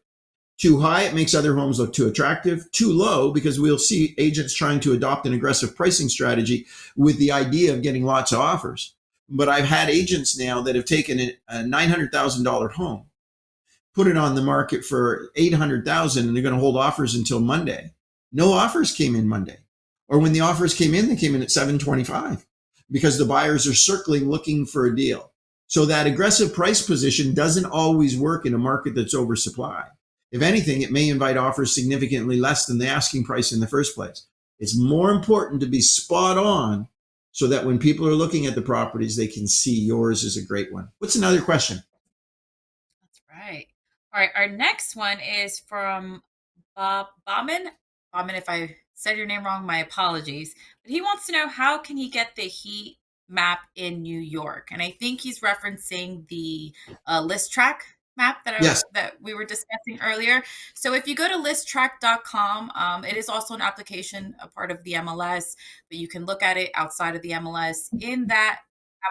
Too high, it makes other homes look too attractive. Too low, because we'll see agents trying to adopt an aggressive pricing strategy with the idea of getting lots of offers. But I've had agents now that have taken a $900,000 home, put it on the market for $800,000, and they're going to hold offers until Monday. No offers came in Monday. Or when the offers came in, they came in at 725 because the buyers are circling looking for a deal. So that aggressive price position doesn't always work in a market that's oversupplied. If anything, it may invite offers significantly less than the asking price in the first place. It's more important to be spot on so that when people are looking at the properties, they can see yours is a great one. What's another question? That's right. All right. Our next one is from Bob Bauman. Bauman, if I said your name wrong, my apologies. But he wants to know, how can he get the heat map in New York? And I think he's referencing the list track map Yes. that we were discussing earlier. So if you go to listtrack.com, it is also an application, a part of the MLS, but you can look at it outside of the MLS. In that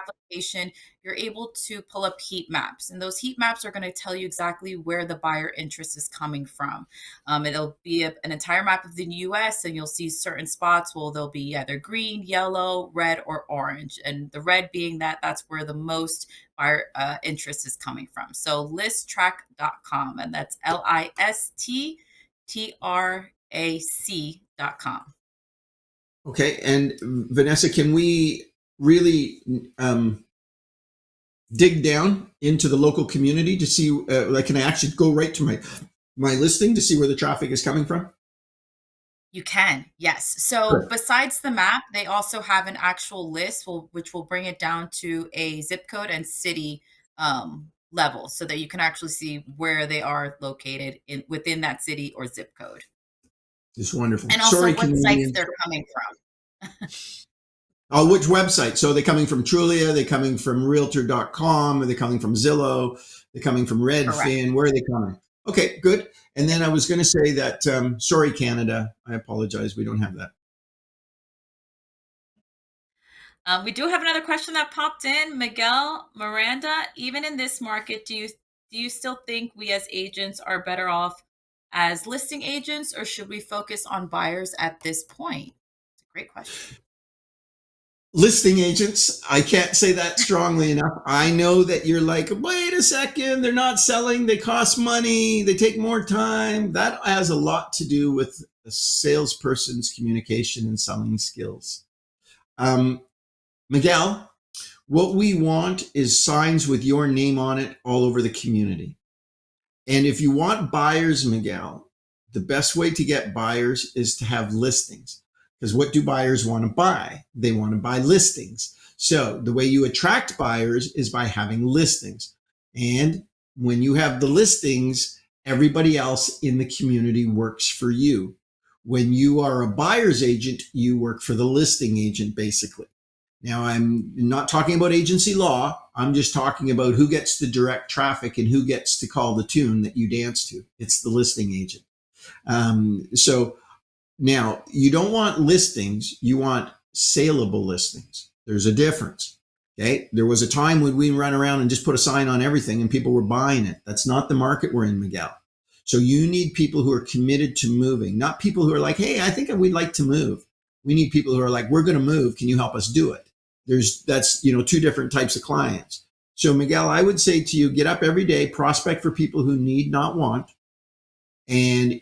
application, you're able to pull up heat maps, and those heat maps are going to tell you exactly where the buyer interest is coming from. It'll be an entire map of the US, and you'll see certain spots. Well, they'll be either green, yellow, red, or orange, and the red being that's where the most buyer interest is coming from. So listtrack.com, and that's listtrac.com. Okay. And Vanessa, can we really dig down into the local community to see, like, can I actually go right to my listing to see where the traffic is coming from? You can, yes. So Correct. besides the map, they also have an actual list, which will bring it down to a zip code and city level, so that you can actually see where they are located within that city or zip code, It's wonderful. and also Sorry, what sites Canadians. they're coming from. Oh, which website? So are they coming from Trulia? Are they coming from Realtor.com? Are they coming from Zillow? Are they coming from Correct. Redfin? Where are they coming? Okay, good. And then I was going to say that, sorry, Canada. I apologize. We don't have that. We do have another question that popped in. Miguel Miranda, even in this market, do you still think we as agents are better off as listing agents, or should we focus on buyers at this point? It's a great question. Listing agents, I can't say that strongly enough. I know that you're like, wait a second, they're not selling, they cost money, they take more time. That has a lot to do with a salesperson's communication and selling skills. Um, Miguel, what we want is signs with your name on it all over the community. And if you want buyers, Miguel, the best way to get buyers is to have listings. Because what do buyers want to buy? They want to buy listings. So the way you attract buyers is by having listings. And when you have the listings, everybody else in the community works for you. When you are a buyer's agent, you work for the listing agent, basically. Now, I'm not talking about agency law. I'm just talking about who gets to direct traffic and who gets to call the tune that you dance to. It's the listing agent. So now you don't want listings, you want saleable listings. There's a difference. Okay. There was a time when we run around and just put a sign on everything and people were buying it. That's not the market we're in, Miguel. So you need people who are committed to moving, not people who are like, hey, I think we'd like to move. We need people who are like, we're going to move. Can you help us do it? That's two different types of clients. So Miguel, I would say to you, get up every day, prospect for people who need, not want. And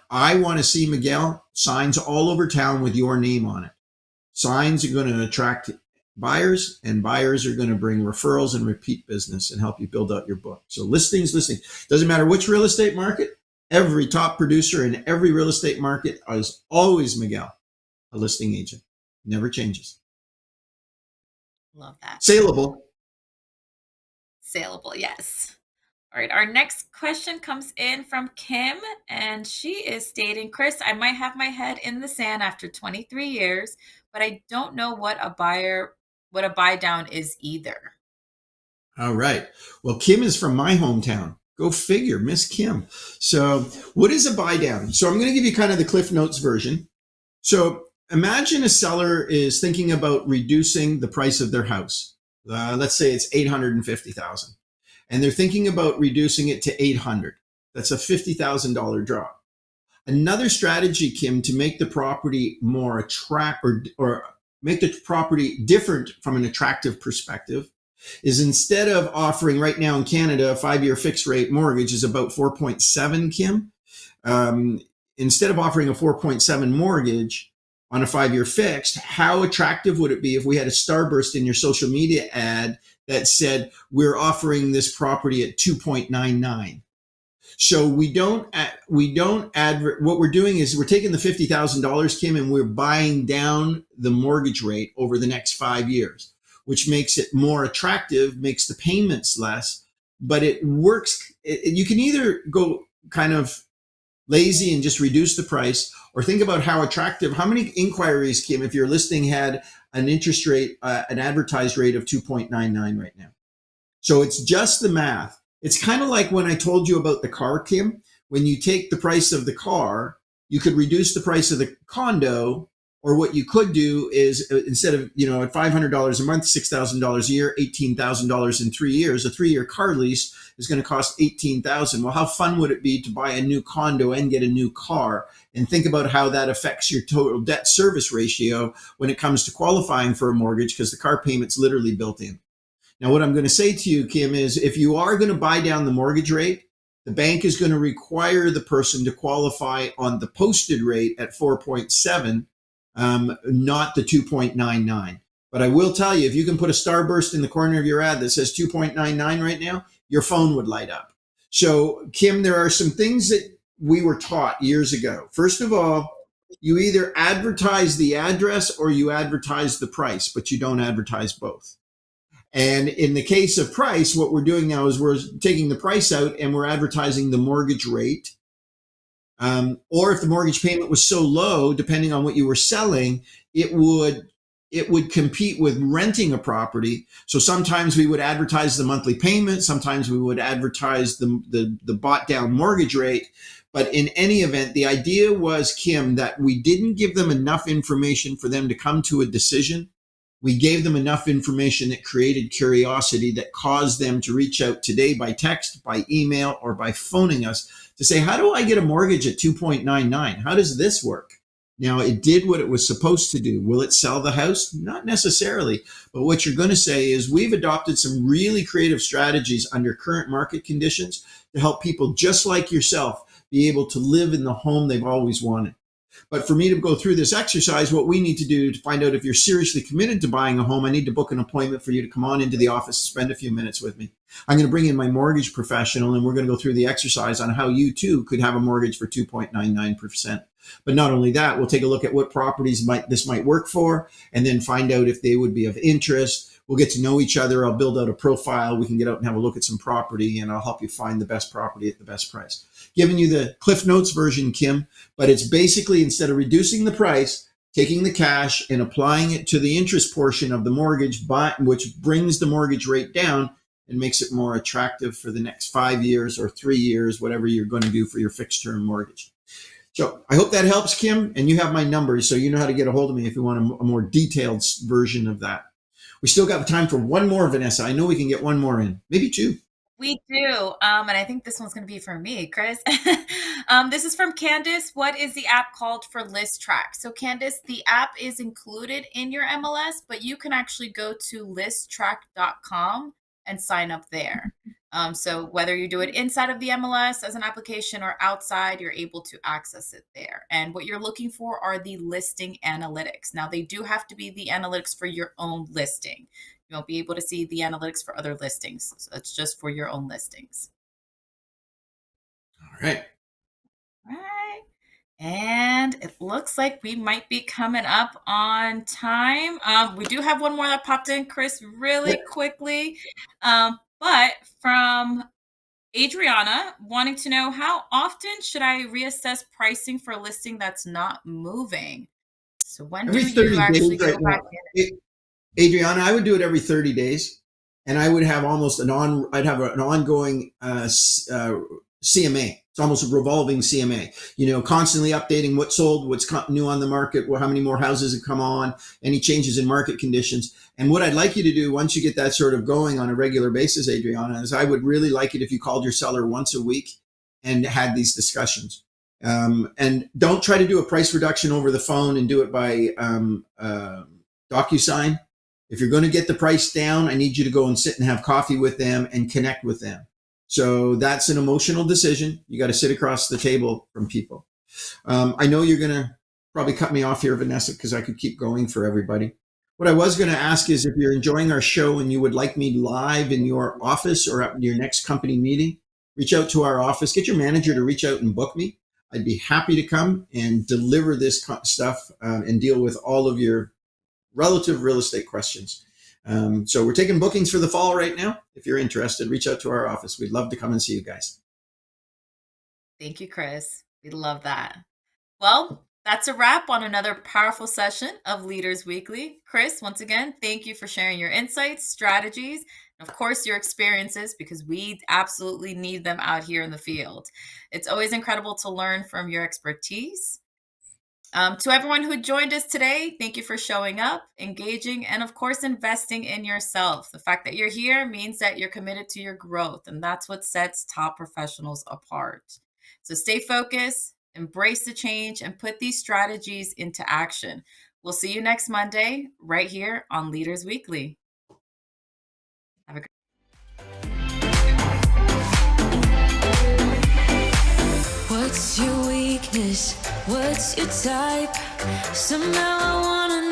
I want to see, Miguel, signs all over town with your name on it. Signs are going to attract buyers, and buyers are going to bring referrals and repeat business and help you build out your book. So listings. Doesn't matter which real estate market, every top producer in every real estate market is always, Miguel, a listing agent. Never changes. Love that. Saleable. Saleable, yes. All right, our next question comes in from Kim, and she is stating, Chris, I might have my head in the sand after 23 years, but I don't know what a buy down is either. All right. Well, Kim is from my hometown. Go figure, Miss Kim. So, what is a buy down? So, I'm going to give you kind of the Cliff Notes version. So, imagine a seller is thinking about reducing the price of their house. Let's say it's 850,000, and they're thinking about reducing it to 800. That's a $50,000 drop. Another strategy, Kim, to make the property more or make the property different from an attractive perspective is, instead of offering right now in Canada, a 5-year fixed rate mortgage is about 4.7, Kim. Um, Instead of offering a 4.7 mortgage on a 5-year fixed, how attractive would it be if we had a starburst in your social media ad that said, we're offering this property at 2.99? So what we're doing is we're taking the $50,000, Kim, and we're buying down the mortgage rate over the next 5 years, which makes it more attractive, makes the payments less, but it works. You can either go kind of lazy and just reduce the price, or think about how attractive, how many inquiries, Kim, if your listing had an interest rate, an advertised rate of 2.99 right now. So it's just the math. It's kind of like when I told you about the car, Kim. When you take the price of the car, you could reduce the price of the condo, or what you could do is, instead of, at $500 a month, $6,000 a year, $18,000 in 3 years, a 3-year car lease is going to cost $18,000. Well, how fun would it be to buy a new condo and get a new car? And think about how that affects your total debt service ratio when it comes to qualifying for a mortgage, because the car payment's literally built in. Now, what I'm going to say to you, Kim, is if you are going to buy down the mortgage rate, the bank is going to require the person to qualify on the posted rate at 4.7, not the 2.99. But I will tell you, if you can put a starburst in the corner of your ad that says 2.99 right now, your phone would light up. So, Kim, there are some things that we were taught years ago. First of all, you either advertise the address or you advertise the price, but you don't advertise both. And in the case of price, what we're doing now is we're taking the price out and we're advertising the mortgage rate. Or if the mortgage payment was so low, depending on what you were selling, it would compete with renting a property. So sometimes we would advertise the monthly payment, sometimes we would advertise the bought down mortgage rate. But in any event, the idea was, Kim, that we didn't give them enough information for them to come to a decision. We gave them enough information that created curiosity that caused them to reach out today by text, by email, or by phoning us to say, how do I get a mortgage at 2.99? How does this work? Now, it did what it was supposed to do. Will it sell the house? Not necessarily. But what you're going to say is we've adopted some really creative strategies under current market conditions to help people just like yourself be able to live in the home they've always wanted. But for me to go through this exercise, what we need to do to find out if you're seriously committed to buying a home, I need to book an appointment for you to come on into the office and spend a few minutes with me. I'm going to bring in my mortgage professional and we're going to go through the exercise on how you too could have a mortgage for 2.99%. But not only that, we'll take a look at what properties this might work for and then find out if they would be of interest. We'll get to know each other. I'll build out a profile. We can get out and have a look at some property and I'll help you find the best property at the best price. Giving you the Cliff Notes version, Kim, but it's basically instead of reducing the price, taking the cash and applying it to the interest portion of the mortgage, which brings the mortgage rate down and makes it more attractive for the next 5 years or 3 years, whatever you're going to do for your fixed term mortgage. So I hope that helps, Kim, and you have my numbers, so you know how to get a hold of me if you want a more detailed version of that. We still got time for one more, Vanessa. I know we can get one more in, maybe two. We do. And I think this one's going to be for me, Chris. This is from Candace. What is the app called for List Track? So, Candace, the app is included in your MLS, but you can actually go to listtrack.com and sign up there. So whether you do it inside of the MLS as an application or outside, you're able to access it there. And what you're looking for are the listing analytics. Now, they do have to be the analytics for your own listing. You won't be able to see the analytics for other listings. So it's just for your own listings. All right. All right. And it looks like we might be coming up on time. We do have one more that popped in, Chris, really quickly. But from Adriana wanting to know, how often should I reassess pricing for a listing that's not moving? So when do Every 30 you actually days go right back now. in? Adriana, I would do it every 30 days. And I would have I'd have an ongoing CMA. It's almost a revolving CMA, constantly updating what's sold, what's new on the market, how many more houses have come on, any changes in market conditions. And what I'd like you to do once you get that sort of going on a regular basis, Adriana, is I would really like it if you called your seller once a week and had these discussions. And don't try to do a price reduction over the phone and do it by DocuSign. If you're going to get the price down, I need you to go and sit and have coffee with them and connect with them. So that's an emotional decision. You got to sit across the table from people. I know you're going to probably cut me off here, Vanessa, because I could keep going for everybody. What I was going to ask is if you're enjoying our show and you would like me live in your office or at your next company meeting, reach out to our office, get your manager to reach out and book me. I'd be happy to come and deliver this stuff and deal with all of your relative real estate questions. So we're taking bookings for the fall right now. If you're interested, reach out to our office. We'd love to come and see you guys. Thank you, Chris. We love that. Well, that's a wrap on another powerful session of Leaders Weekly. Chris, once again, thank you for sharing your insights, strategies, and of course, your experiences, because we absolutely need them out here in the field. It's always incredible to learn from your expertise. To everyone who joined us today, thank you for showing up, engaging, and of course, investing in yourself. The fact that you're here means that you're committed to your growth, and that's what sets top professionals apart. So stay focused, embrace the change, and put these strategies into action. We'll see you next Monday right here on Leaders Weekly. Have a great What's your weakness? What's your type? Somehow I wanna